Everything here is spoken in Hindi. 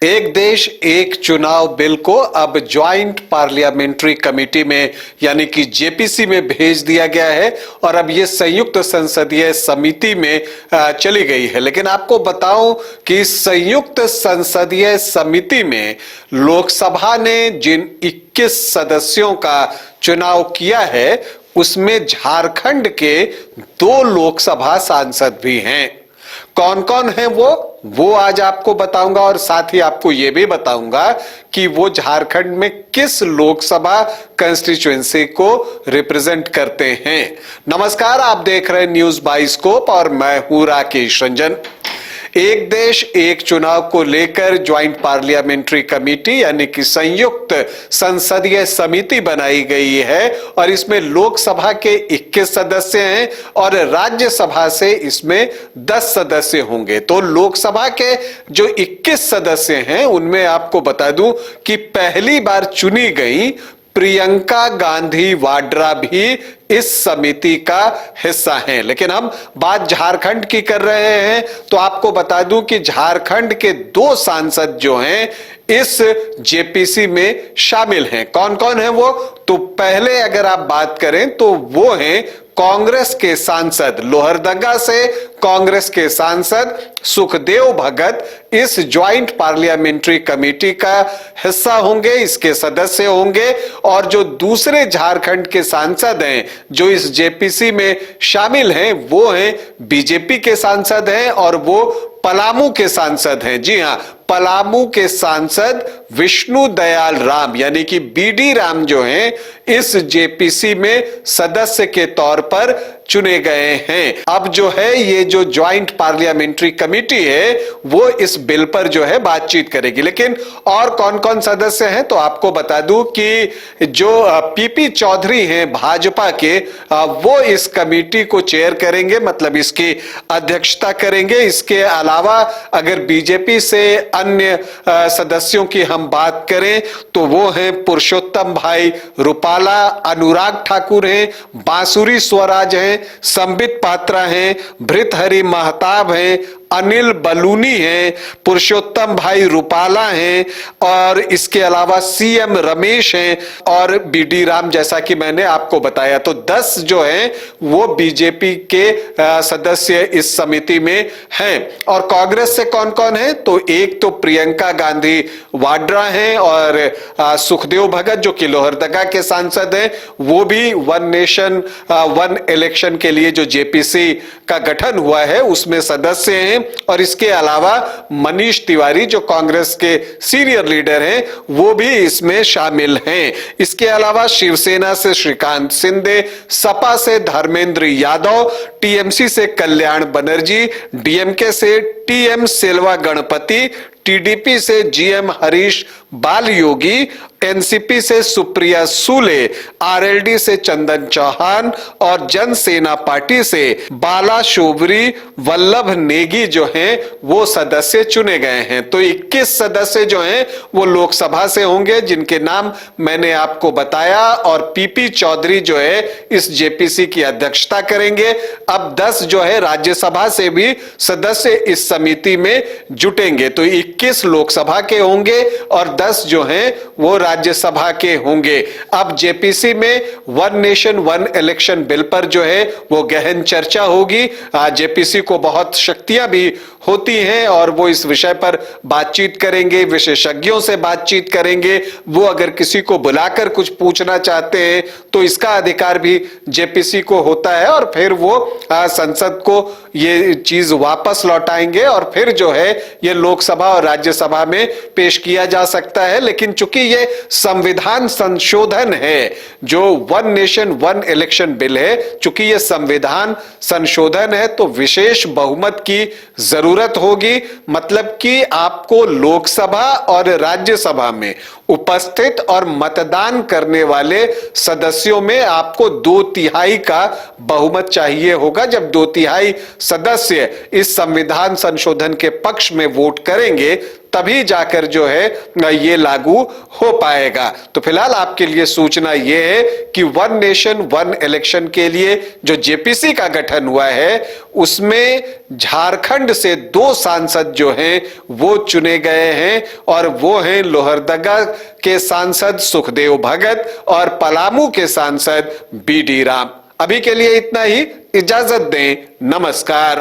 एक देश एक चुनाव बिल को अब ज्वाइंट पार्लियामेंट्री कमेटी में यानी कि जेपीसी में भेज दिया गया है और अब ये संयुक्त संसदीय समिति में चली गई है। लेकिन आपको बताऊं कि संयुक्त संसदीय समिति में लोकसभा ने जिन 21 सदस्यों का चुनाव किया है उसमें झारखंड के 2 लोकसभा सांसद भी हैं। कौन कौन है वो आज आपको बताऊंगा और साथ ही आपको यह भी बताऊंगा कि वो झारखंड में किस लोकसभा कंस्टिट्यूएंसी को रिप्रेजेंट करते हैं। नमस्कार, आप देख रहे हैं न्यूज बाइस्कोप और मैं हूं राकेश रंजन। एक देश एक चुनाव को लेकर ज्वाइंट पार्लियामेंट्री कमेटी यानी कि संयुक्त संसदीय समिति बनाई गई है और इसमें लोकसभा के 21 सदस्य हैं और राज्यसभा से इसमें 10 सदस्य होंगे। तो लोकसभा के जो 21 सदस्य हैं उनमें आपको बता दूं कि पहली बार चुनी गई प्रियंका गांधी वाड्रा भी इस समिति का हिस्सा हैं। लेकिन हम बात झारखंड की कर रहे हैं तो आपको बता दूं कि झारखंड के 2 सांसद जो हैं इस जेपीसी में शामिल हैं। कौन कौन है वो? तो पहले अगर आप बात करें तो वो हैं कांग्रेस के सांसद, लोहरदगा से कांग्रेस के सांसद सुखदेव भगत इस ज्वाइंट पार्लियामेंट्री कमेटी का हिस्सा होंगे, इसके सदस्य होंगे। और जो दूसरे झारखंड के सांसद हैं जो इस जेपीसी में शामिल हैं वो हैं बीजेपी के सांसद हैं और वो पलामू के सांसद हैं। जी हां, पलामू के सांसद विष्णु दयाल राम यानी कि बीडी राम जो हैं इस जेपीसी में सदस्य के तौर पर चुने गए हैं। अब जो है ये जो ज्वाइंट पार्लियामेंट्री कमेटी है वो इस बिल पर जो है बातचीत करेगी। लेकिन और कौन कौन सदस्य हैं तो आपको बता दूं कि जो पीपी चौधरी हैं भाजपा के, वो इस कमेटी को चेयर करेंगे, मतलब इसकी अध्यक्षता करेंगे। इसके अलावा अगर बीजेपी से अन्य सदस्यों की हम बात करें तो वो हैं पुरुषोत्तम भाई रूपाला, अनुराग ठाकुर हैं, बांसुरी स्वराज हैं, संबित पात्रा हैं, भृतहरि महताब हैं, अनिल बलूनी हैं, पुरुषोत्तम भाई रूपाला हैं और इसके अलावा सीएम रमेश हैं और बीडी राम, जैसा कि मैंने आपको बताया। तो 10 जो हैं वो बीजेपी के सदस्य इस समिति में हैं। और कांग्रेस से कौन कौन है तो एक तो प्रियंका गांधी वाड्रा हैं और सुखदेव भगत जो कि लोहरदगा के सांसद हैं, वो भी वन नेशन वन इलेक्शन के लिए जो जेपीसी का गठन हुआ है उसमें सदस्य हैं। और इसके अलावा मनीष तिवारी जो कांग्रेस के सीनियर लीडर हैं वो भी इसमें शामिल हैं। इसके अलावा शिवसेना से श्रीकांत शिंदे, सपा से धर्मेंद्र यादव, टीएमसी से कल्याण बनर्जी, डीएमके से टीएम सेल्वा गणपति, टीडीपी से जीएम हरीश बाल योगी, एनसीपी से सुप्रिया सूले, आरएलडी से चंदन चौहान और जन सेना पार्टी से बाला शोभरी वल्लभ नेगी जो हैं वो सदस्य चुने गए हैं। तो 21 सदस्य जो हैं वो लोकसभा से होंगे जिनके नाम मैंने आपको बताया और पीपी चौधरी जो है इस जेपीसी की अध्यक्षता करेंगे। अब 10 जो है राज्यसभा से भी सदस्य इस समिति में जुटेंगे। तो 21 लोकसभा के होंगे और 10 जो हैं वो राज्यसभा के होंगे। अब जेपीसी में one nation one election bill पर जो है वो गहन चर्चा होगी। जेपीसी को बहुत शक्तियां भी होती हैं और वो इस विषय पर बातचीत करेंगे, विशेषज्ञों से बातचीत करेंगे। वो अगर किसी को बुलाकर कुछ पूछना चाहते हैं तो इसका अधिकार भी जेपीसी को होता है और फिर वो संसद को ये चीज वापस लौटाएंगे और फिर जो है ये लोकसभा और राज्यसभा में पेश किया जा सकता है। लेकिन चूंकि ये संविधान संशोधन है, जो one nation one election bill है, चूंकि ये संविधान संशोधन है तो विशेष बहुमत की जरूरत होगी। मतलब कि आपको लोकसभा और राज्यसभा में उपस्थित और मतदान करने वाले सदस्यों में आपको 2/3 का बहुमत चाहिए होगा। जब 2/3 सदस्य इस संविधान संशोधन के पक्ष में वोट करेंगे तभी जाकर जो है ये लागू हो पाएगा। तो फिलहाल आपके लिए सूचना ये है कि वन नेशन वन इलेक्शन के लिए जो जेपीसी का गठन हुआ है उसमें झारखंड से 2 सांसद जो हैं वो चुने गए हैं और वो हैं लोहरदगा के सांसद सुखदेव भगत और पलामू के सांसद बीडी राम। अभी के लिए इतना ही, इजाजत दें, नमस्कार।